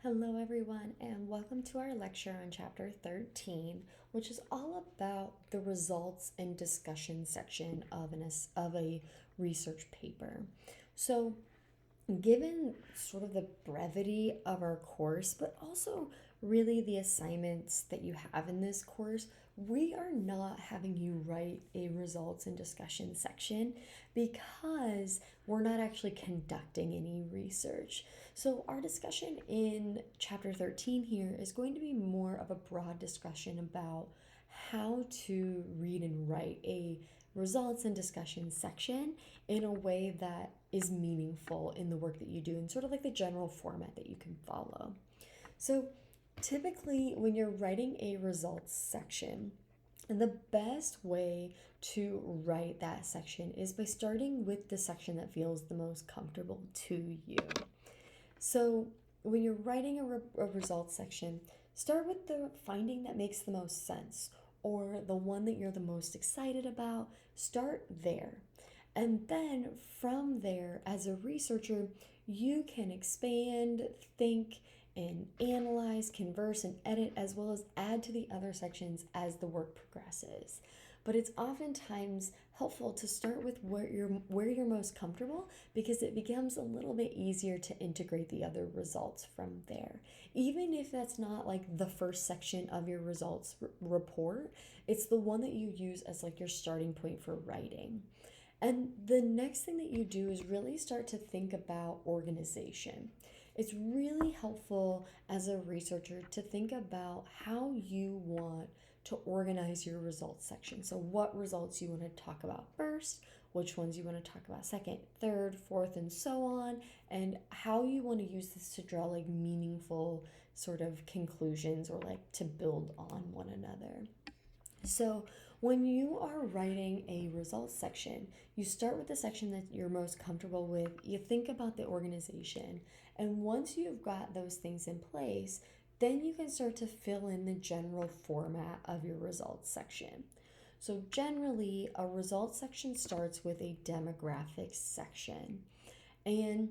Hello, everyone, and welcome to our lecture on Chapter 13, which is all about the results and discussion section of a research paper. So, given sort of the brevity of our course, but also really the assignments that you have in this course, we are not having you write a results and discussion section because we're not actually conducting any research. So, our discussion in chapter 13 here is going to be more of a broad discussion about how to read and write a results and discussion section in a way that is meaningful in the work that you do and sort of like the general format that you can follow. So, typically, when you're writing a results section, the best way to write that section is by starting with the section that feels the most comfortable to you. So, when you're writing a results section, start with the finding that makes the most sense or the one that you're the most excited about. Start there. And then from there, as a researcher, you can expand, think, and analyze, converse, and edit, as well as add to the other sections as the work progresses. But it's oftentimes helpful to start with where you're most comfortable because it becomes a little bit easier to integrate the other results from there. Even if that's not like the first section of your results report, it's the one that you use as like your starting point for writing. And the next thing that you do is really start to think about organization. It's really helpful as a researcher to think about how you want to organize your results section. So, what results you want to talk about first, which ones you want to talk about second, third, fourth, and so on, and how you want to use this to draw like meaningful sort of conclusions or like to build on one another. So, when you are writing a results section, you start with the section that you're most comfortable with. You think about the organization. And once you've got those things in place, then you can start to fill in the general format of your results section. So, generally, a results section starts with a demographics section. And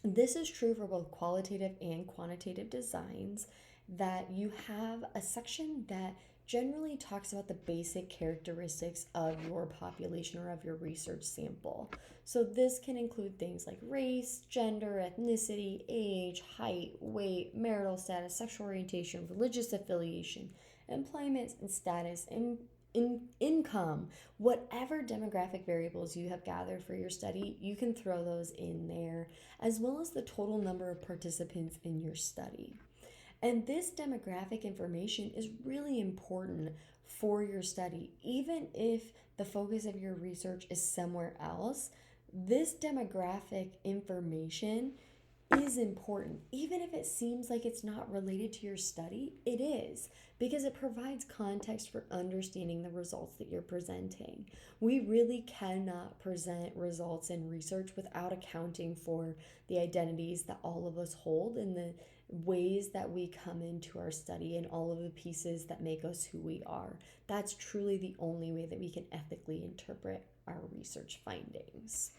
this is true for both qualitative and quantitative designs, that you have a section that generally talks about the basic characteristics of your population or of your research sample. So this can include things like race, gender, ethnicity, age, height, weight, marital status, sexual orientation, religious affiliation, employment and status, income, whatever demographic variables you have gathered for your study, you can throw those in there, as well as the total number of participants in your study. And this demographic information is really important for your study. Even if the focus of your research is somewhere else, this demographic information is important. Even if it seems like it's not related to your study, it is, because it provides context for understanding the results that you're presenting. We really cannot present results in research without accounting for the identities that all of us hold and the ways that we come into our study and all of the pieces that make us who we are. That's truly the only way that we can ethically interpret our research findings.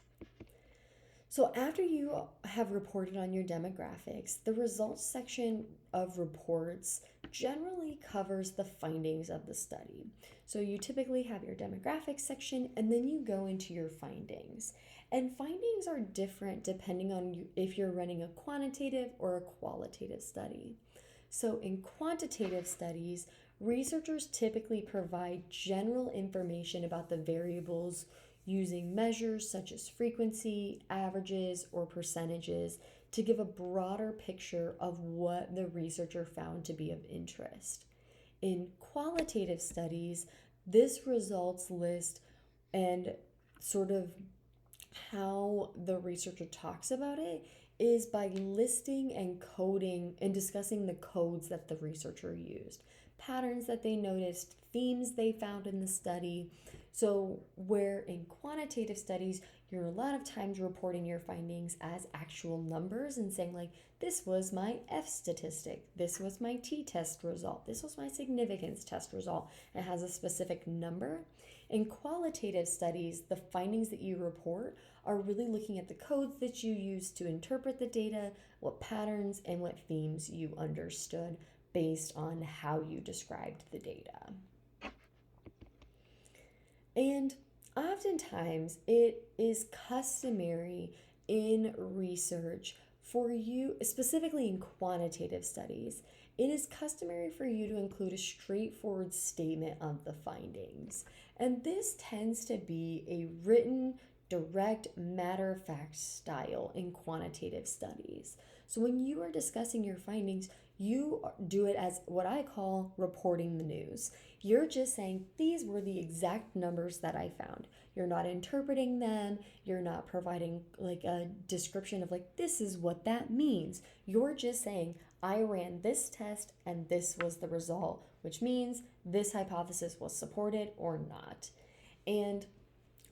So, after you have reported on your demographics, the results section of reports generally covers the findings of the study. So, you typically have your demographics section and then you go into your findings. And findings are different depending on if you're running a quantitative or a qualitative study. So, in quantitative studies, researchers typically provide general information about the variables using measures such as frequency, averages, or percentages to give a broader picture of what the researcher found to be of interest. In qualitative studies, this results list and sort of how the researcher talks about it is by listing and coding and discussing the codes that the researcher used, patterns that they noticed, themes they found in the study. So, where in quantitative studies, You're a lot of times reporting your findings as actual numbers and saying, like, this was my F statistic, this was my t-test result, this was my significance test result. It has a specific number. In qualitative studies, the findings that you report are really looking at the codes that you use to interpret the data, what patterns and what themes you understood based on how you described the data. And oftentimes it is customary in research for you, specifically in quantitative studies, it is customary for you to include a straightforward statement of the findings. And this tends to be a written, direct, matter-of-fact style in quantitative studies. So when you are discussing your findings, you do it as what I call reporting the news. You're just saying, these were the exact numbers that I found. You're not interpreting them. You're not providing like a description of like, this is what that means. You're just saying, I ran this test and this was the result, which means this hypothesis was supported or not. And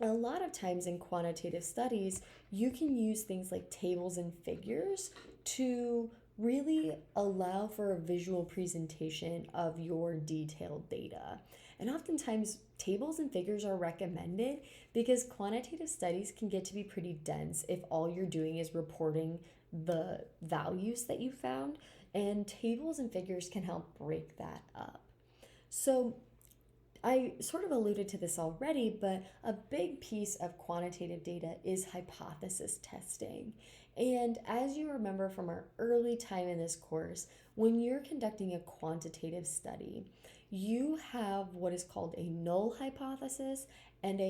a lot of times in quantitative studies, you can use things like tables and figures to really allow for a visual presentation of your detailed data. And oftentimes, tables and figures are recommended because quantitative studies can get to be pretty dense if all you're doing is reporting the values that you found, and tables and figures can help break that up. So I sort of alluded to this already, but a big piece of quantitative data is hypothesis testing. And as you remember from our early time in this course, when you're conducting a quantitative study, you have what is called a null hypothesis and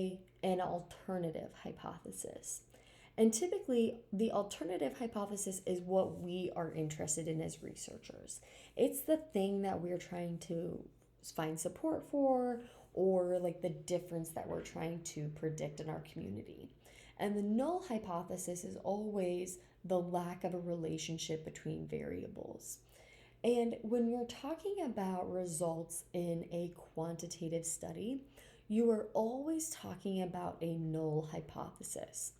an alternative hypothesis. And typically, the alternative hypothesis is what we are interested in as researchers. It's the thing that we're trying to find support for, or like the difference that we're trying to predict in our community. And the null hypothesis is always the lack of a relationship between variables. And when you're talking about results in a quantitative study, you are always talking about a null hypothesis.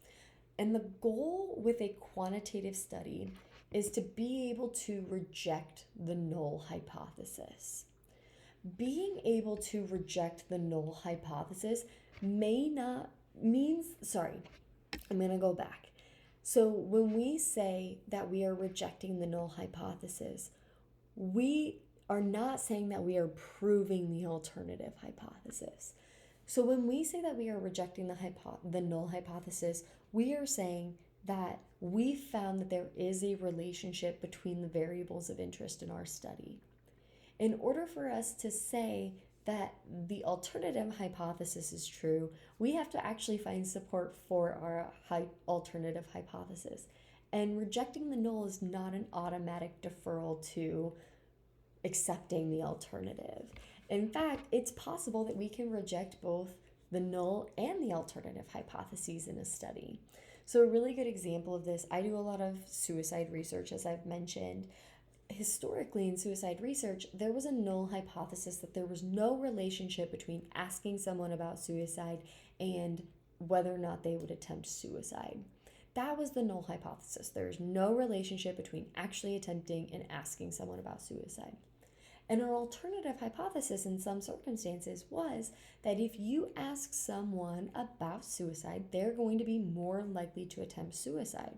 And the goal with a quantitative study is to be able to reject the null hypothesis. Being able to reject the null hypothesis may not means, I'm going to go back. So when we say that we are rejecting the null hypothesis, we are not saying that we are proving the alternative hypothesis. So when we say that we are rejecting the null hypothesis, we are saying that we found that there is a relationship between the variables of interest in our study. In order for us to say that the alternative hypothesis is true, we have to actually find support for our alternative hypothesis. And rejecting the null is not an automatic deferral to accepting the alternative. In fact, it's possible that we can reject both the null and the alternative hypotheses in a study. So a really good example of this, I do a lot of suicide research, as I've mentioned. Historically in suicide research, there was a null hypothesis that there was no relationship between asking someone about suicide and whether or not they would attempt suicide. That was the null hypothesis. There's no relationship between actually attempting and asking someone about suicide. And our alternative hypothesis in some circumstances was that if you ask someone about suicide, they're going to be more likely to attempt suicide.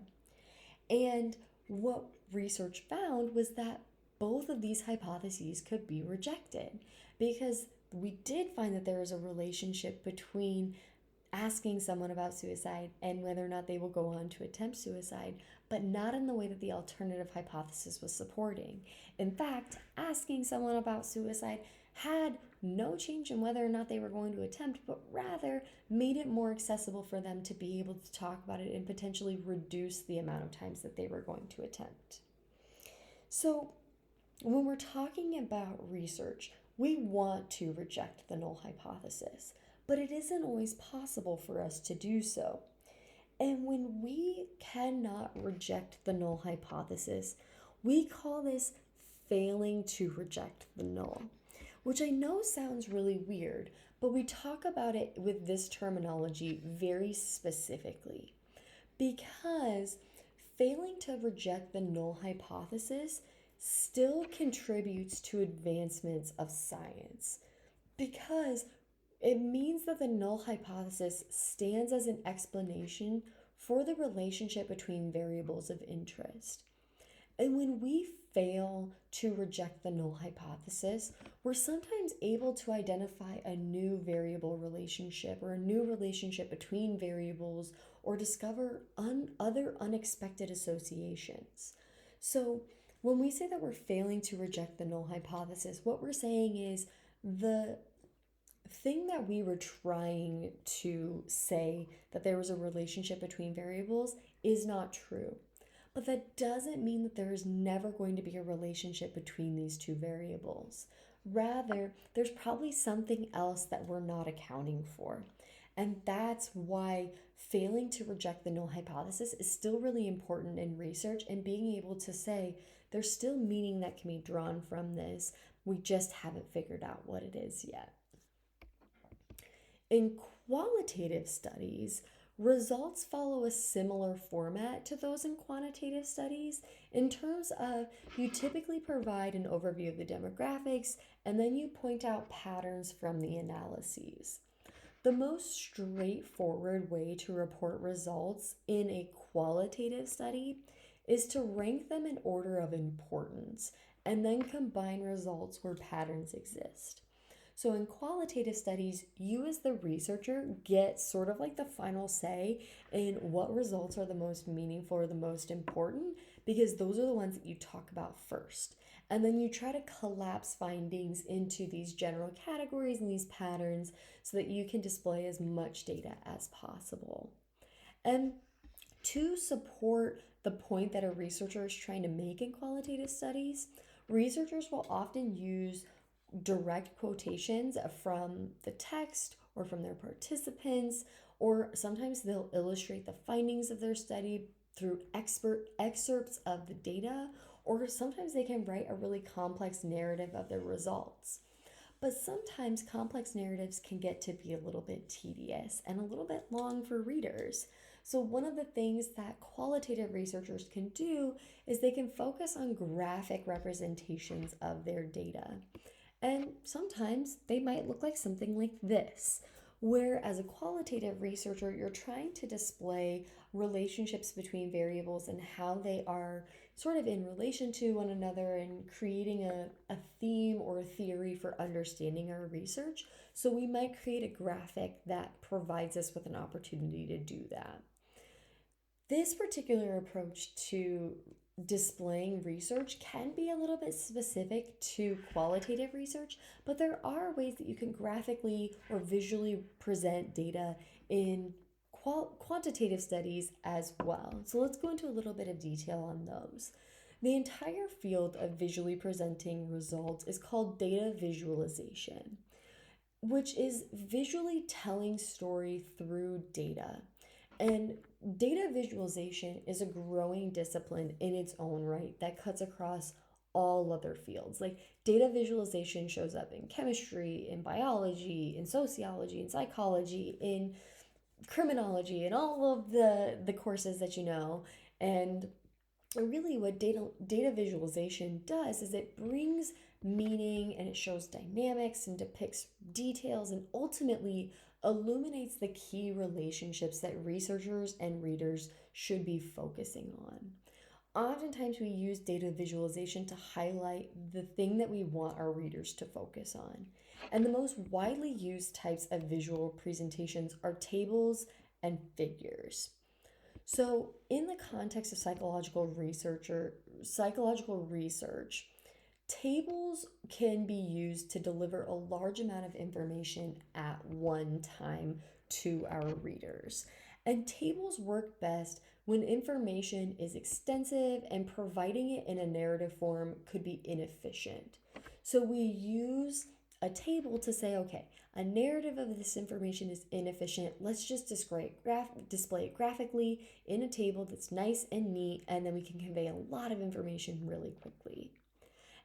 And what research found was that both of these hypotheses could be rejected because we did find that there is a relationship between asking someone about suicide and whether or not they will go on to attempt suicide, but not in the way that the alternative hypothesis was supporting. In fact, asking someone about suicide had no change in whether or not they were going to attempt, but rather made it more accessible for them to be able to talk about it and potentially reduce the amount of times that they were going to attempt. So when we're talking about research, we want to reject the null hypothesis, but it isn't always possible for us to do so. And when we cannot reject the null hypothesis, we call this failing to reject the null, which I know sounds really weird, but we talk about it with this terminology very specifically because failing to reject the null hypothesis still contributes to advancements of science because it means that the null hypothesis stands as an explanation for the relationship between variables of interest. And when we fail to reject the null hypothesis, we're sometimes able to identify a new variable relationship or a new relationship between variables or discover other unexpected associations. So, when we say that we're failing to reject the null hypothesis, what we're saying is the thing that we were trying to say that there was a relationship between variables is not true. But that doesn't mean that there is never going to be a relationship between these two variables. Rather, there's probably something else that we're not accounting for. And that's why failing to reject the null hypothesis is still really important in research and being able to say there's still meaning that can be drawn from this. We just haven't figured out what it is yet. In qualitative studies, results follow a similar format to those in quantitative studies in terms of you typically provide an overview of the demographics and then you point out patterns from the analyses. The most straightforward way to report results in a qualitative study is to rank them in order of importance and then combine results where patterns exist. So in qualitative studies, you as the researcher get sort of like the final say in what results are the most meaningful or the most important because those are the ones that you talk about first. And then you try to collapse findings into these general categories and these patterns so that you can display as much data as possible. And to support the point that a researcher is trying to make in qualitative studies, researchers will often use direct quotations from the text or from their participants, or sometimes they'll illustrate the findings of their study through excerpts of the data, or sometimes they can write a really complex narrative of their results. But sometimes complex narratives can get to be a little bit tedious and a little bit long for readers. So one of the things that qualitative researchers can do is they can focus on graphic representations of their data. And sometimes they might look like something like this, where as a qualitative researcher, you're trying to display relationships between variables and how they are sort of in relation to one another and creating a theme or a theory for understanding our research. So we might create a graphic that provides us with an opportunity to do that. This particular approach to displaying research can be a little bit specific to qualitative research, but there are ways that you can graphically or visually present data in quantitative studies as well. So let's go into a little bit of detail on those. The entire field of visually presenting results is called data visualization, which is visually telling story through data. And data visualization is a growing discipline in its own right that cuts across all other fields. Like data visualization shows up in chemistry, in biology, in sociology, in psychology, in criminology, and all of the courses that you know. And really what data visualization does is it brings meaning and it shows dynamics and depicts details and ultimately illuminates the key relationships that researchers and readers should be focusing on. Oftentimes we use data visualization to highlight the thing that we want our readers to focus on. And the most widely used types of visual presentations are tables and figures. So, in the context of psychological research, tables can be used to deliver a large amount of information at one time to our readers. And tables work best when information is extensive and providing it in a narrative form could be inefficient. So we use a table to say, okay, a narrative of this information is inefficient. Let's just display it graphically in a table that's nice and neat, and then we can convey a lot of information really quickly.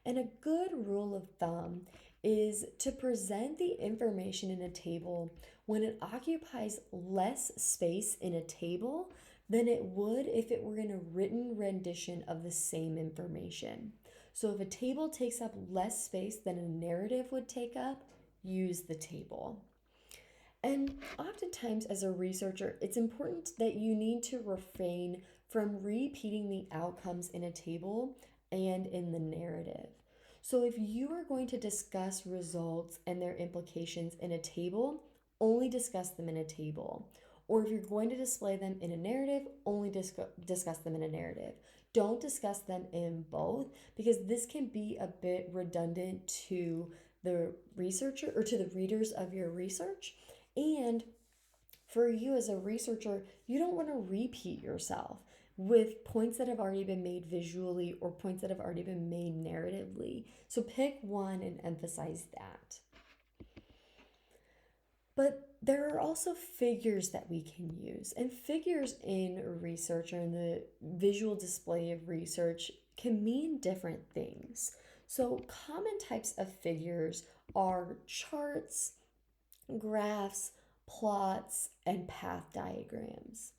And a good rule of thumb is to present the information in a table when it occupies less space in a table than it would if it were in a written rendition of the same information. So if a table takes up less space than a narrative would take up, use the table. And oftentimes, as a researcher, it's important that you need to refrain from repeating the outcomes in a table and in the narrative. So, if you are going to discuss results and their implications in a table, only discuss them in a table. Or if you're going to display them in a narrative, only discuss them in a narrative. Don't discuss them in both because this can be a bit redundant to the researcher or to the readers of your research. And for you as a researcher, you don't want to repeat yourself with points that have already been made visually or points that have already been made narratively. So pick one and emphasize that. But there are also figures that we can use, and figures in research or in the visual display of research can mean different things. So, common types of figures are charts, graphs, plots, and path diagrams.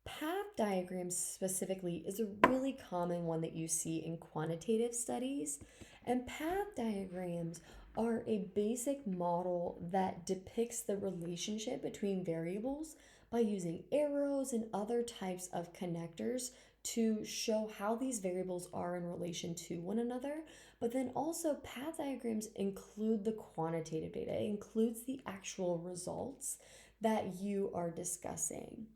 Path diagrams specifically is a really common one that you see in quantitative studies. And path diagrams are a basic model that depicts the relationship between variables by using arrows and other types of connectors to show how these variables are in relation to one another. But then also, path diagrams include the quantitative data, it includes the actual results that you are discussing.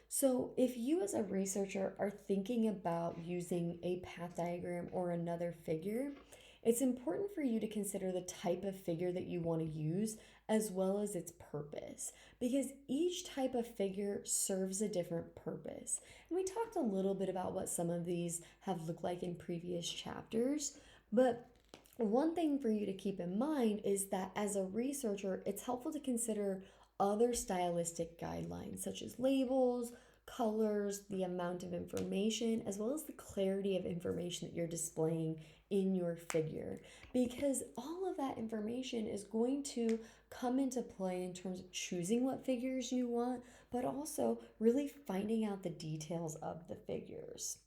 So, if you as a researcher are thinking about using a path diagram or another figure, it's important for you to consider the type of figure that you want to use as well as its purpose because each type of figure serves a different purpose. And we talked a little bit about what some of these have looked like in previous chapters, but one thing for you to keep in mind is that as a researcher, it's helpful to consider other stylistic guidelines such as labels, colors, the amount of information, as well as the clarity of information that you're displaying in your figure. Because all of that information is going to come into play in terms of choosing what figures you want, but also really finding out the details of the figures.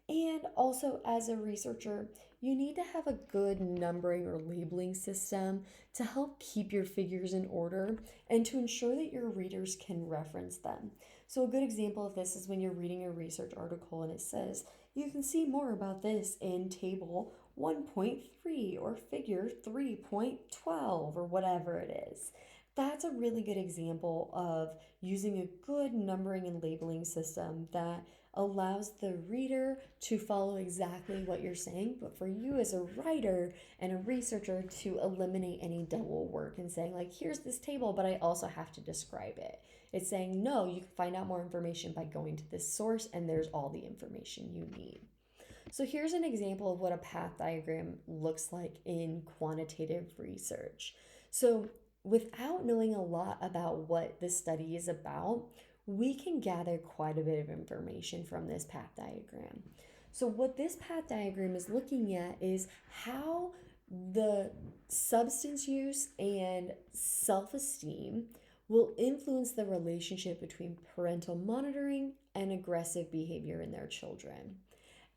And also, as a researcher, you need to have a good numbering or labeling system to help keep your figures in order and to ensure that your readers can reference them. So, a good example of this is when you're reading a research article and it says, you can see more about this in table 1.3 or figure 3.12 or whatever it is. That's a really good example of using a good numbering and labeling system that allows the reader to follow exactly what you're saying, but for you as a writer and a researcher to eliminate any double work and saying, like, here's this table, but I also have to describe it. It's saying, no, you can find out more information by going to this source, and there's all the information you need. So here's an example of what a path diagram looks like in quantitative research. So without knowing a lot about what this study is about, we can gather quite a bit of information from this path diagram. So what this path diagram is looking at is how the substance use and self-esteem will influence the relationship between parental monitoring and aggressive behavior in their children.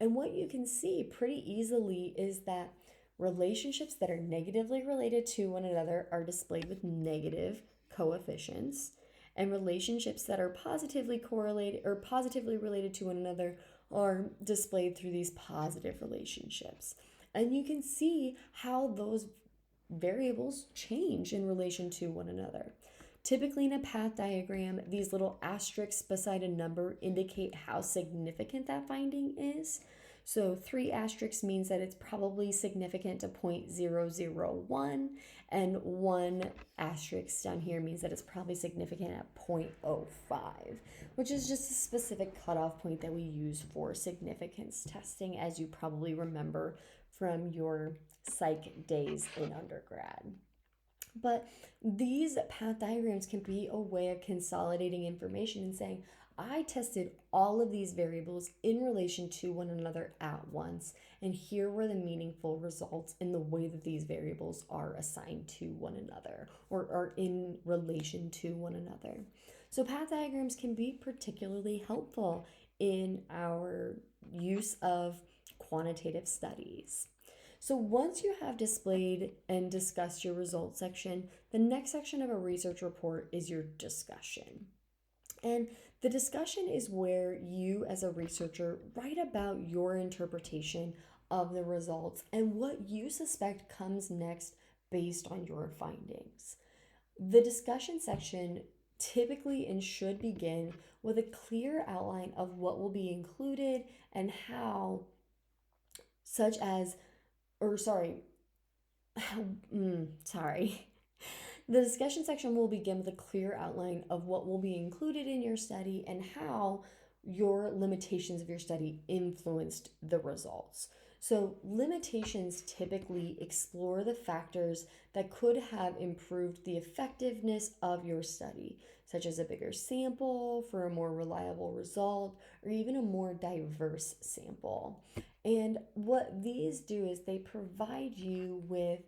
And what you can see pretty easily is that relationships that are negatively related to one another are displayed with negative coefficients, and relationships that are positively correlated or positively related to one another are displayed through these positive relationships. And you can see how those variables change in relation to one another. Typically in a path diagram, these little asterisks beside a number indicate how significant that finding is. So 3 asterisks means that it's probably significant to 0.001, and 1 asterisk down here means that it's probably significant at 0.05, which is just a specific cutoff point that we use for significance testing, as you probably remember from your psych days in undergrad. But these path diagrams can be a way of consolidating information and saying, I tested all of these variables in relation to one another at once, and here were the meaningful results in the way that these variables are assigned to one another or are in relation to one another. So path diagrams can be particularly helpful in our use of quantitative studies. So once you have displayed and discussed your results section, the next section of a research report is your discussion. And the discussion is where you, as a researcher, write about your interpretation of the results and what you suspect comes next based on your findings. The discussion section typically and should begin with a clear outline of what will be included and how, such as, or sorry, sorry. The discussion section will begin with a clear outline of what will be included in your study and how your limitations of your study influenced the results. So, limitations typically explore the factors that could have improved the effectiveness of your study, such as a bigger sample for a more reliable result or even a more diverse sample. And what these do is they provide you with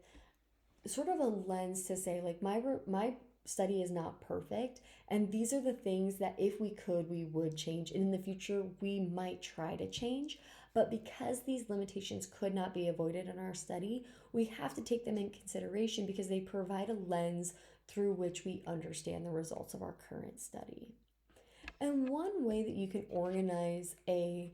sort of a lens to say, like, my study is not perfect, and these are the things that if we could, we would change, and in the future we might try to change. But because these limitations could not be avoided in our study, we have to take them in consideration because they provide a lens through which we understand the results of our current study. And one way that you can organize a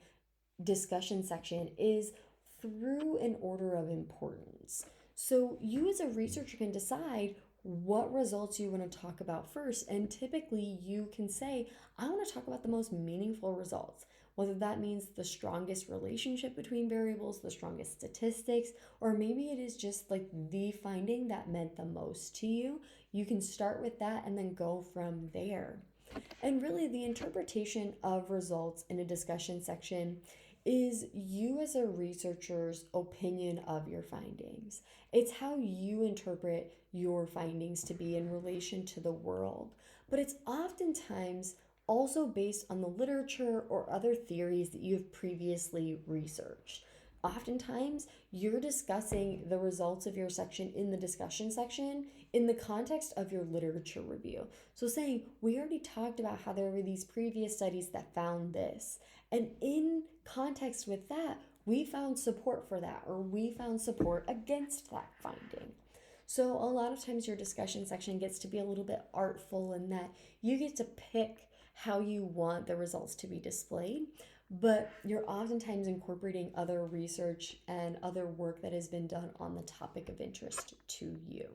discussion section is through an order of importance. So you, as a researcher, can decide what results you want to talk about first. And typically you can say, I want to talk about the most meaningful results, whether that means the strongest relationship between variables, the strongest statistics, or maybe it is just like the finding that meant the most to you. You can start with that and then go from there. And really, the interpretation of results in a discussion section is you, as a researcher's opinion of your findings. It's how you interpret your findings to be in relation to the world. But it's oftentimes also based on the literature or other theories that you have previously researched. Oftentimes, you're discussing the results of your section in the discussion section in the context of your literature review. So, saying, we already talked about how there were these previous studies that found this. And in context with that, we found support for that, or we found support against that finding. So, a lot of times, your discussion section gets to be a little bit artful in that you get to pick how you want the results to be displayed, but you're oftentimes incorporating other research and other work that has been done on the topic of interest to you.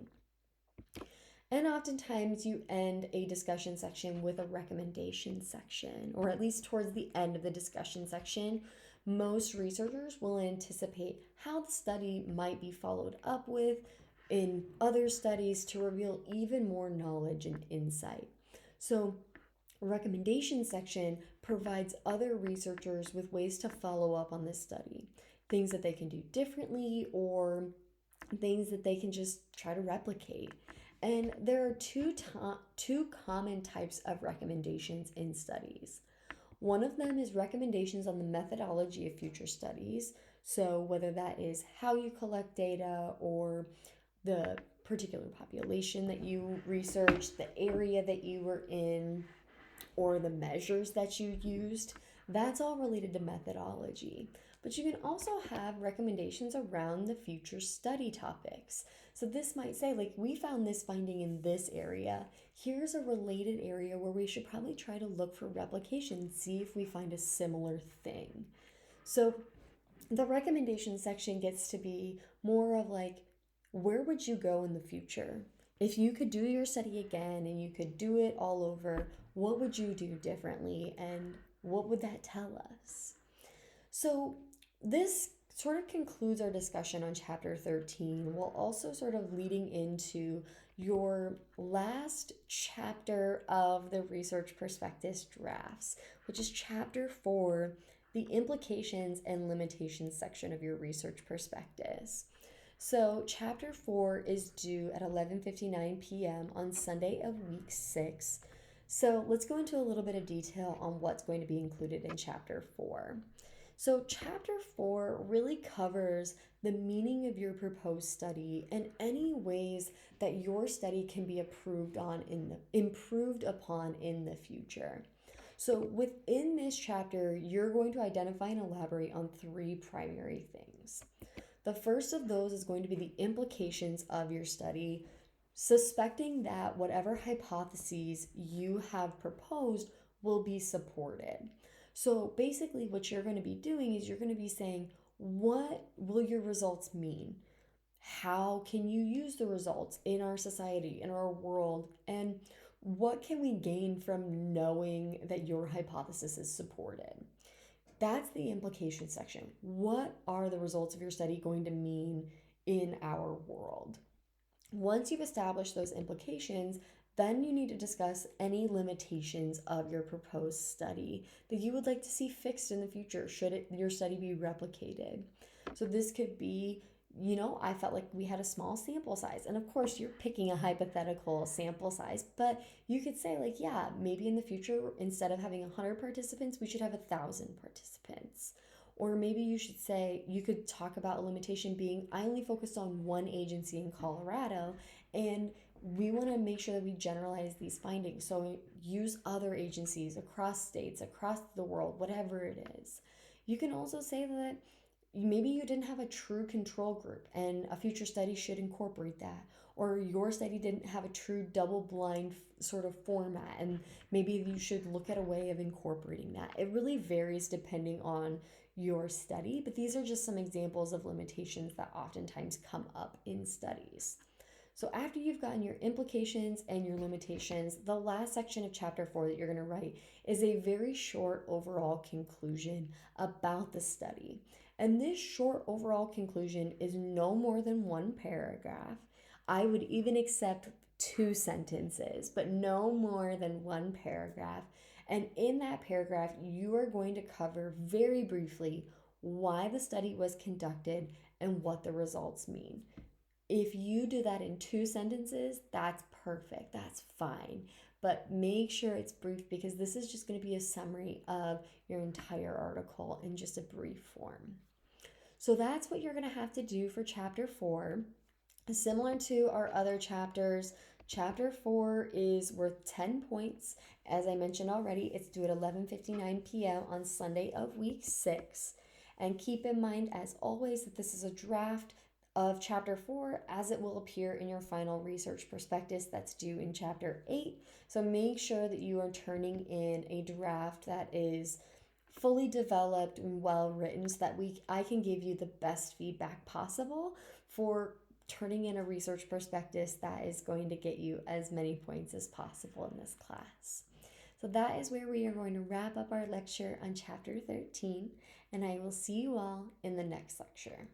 And oftentimes you end a discussion section with a recommendation section, or at least towards the end of the discussion section, most researchers will anticipate how the study might be followed up with in other studies to reveal even more knowledge and insight. So, recommendation section provides other researchers with ways to follow up on this study, things that they can do differently or things that they can just try to replicate. And there are two common types of recommendations in studies. One of them is recommendations on the methodology of future studies. So, whether that is how you collect data or the particular population that you researched, the area that you were in, or the measures that you used, that's all related to methodology. But you can also have recommendations around the future study topics. So this might say, like, we found this finding in this area. Here's a related area where we should probably try to look for replication, see if we find a similar thing. So the recommendation section gets to be more of like, where would you go in the future? If you could do your study again and you could do it all over, what would you do differently and what would that tell us? So, this sort of concludes our discussion on chapter 13, while also sort of leading into your last chapter of the research prospectus drafts, which is chapter 4, the implications and limitations section of your research prospectus. So, chapter 4 is due at 11:59 p.m. on Sunday of week 6. So let's go into a little bit of detail on what's going to be included in Chapter 4. So, Chapter 4 really covers the meaning of your proposed study and any ways that your study can be improved upon in the future. So, within this chapter, you're going to identify and elaborate on three primary things. The first of those is going to be the implications of your study, suspecting that whatever hypotheses you have proposed will be supported. So basically, what you're going to be doing is you're going to be saying, what will your results mean? How can you use the results in our society, in our world? And what can we gain from knowing that your hypothesis is supported? That's the implication section. What are the results of your study going to mean in our world? Once you've established those implications, then you need to discuss any limitations of your proposed study that you would like to see fixed in the future should your study be replicated. So this could be, I felt like we had a small sample size. And of course, you're picking a hypothetical sample size, but you could say, like, yeah, maybe in the future, instead of having 100 participants, we should have 1,000 participants. Or maybe you could talk about a limitation being, I only focused on one agency in Colorado, and we want to make sure that we generalize these findings. So use other agencies across states, across the world, whatever it is. You can also say that maybe you didn't have a true control group and a future study should incorporate that. Or your study didn't have a true double blind sort of format, and maybe you should look at a way of incorporating that. It really varies depending on your study, but these are just some examples of limitations that oftentimes come up in studies. So after you've gotten your implications and your limitations, the last section of chapter 4 that you're going to write is a very short overall conclusion about the study. And this short overall conclusion is no more than one paragraph. I would even accept 2 sentences, but no more than one paragraph. And in that paragraph, you are going to cover very briefly why the study was conducted and what the results mean. If you do that in 2 sentences, that's perfect. That's fine. But make sure it's brief, because this is just going to be a summary of your entire article in just a brief form. So that's what you're going to have to do for chapter 4. Similar to our other chapters, chapter 4 is worth 10 points. As I mentioned already, it's due at 11:59 p.m. on Sunday of week 6. And keep in mind, as always, that this is a draft of chapter 4 as it will appear in your final research prospectus that's due in chapter 8. So make sure that you are turning in a draft that is fully developed and well written, so that I can give you the best feedback possible for turning in a research prospectus that is going to get you as many points as possible in this class. So that is where we are going to wrap up our lecture on chapter 13, and I will see you all in the next lecture.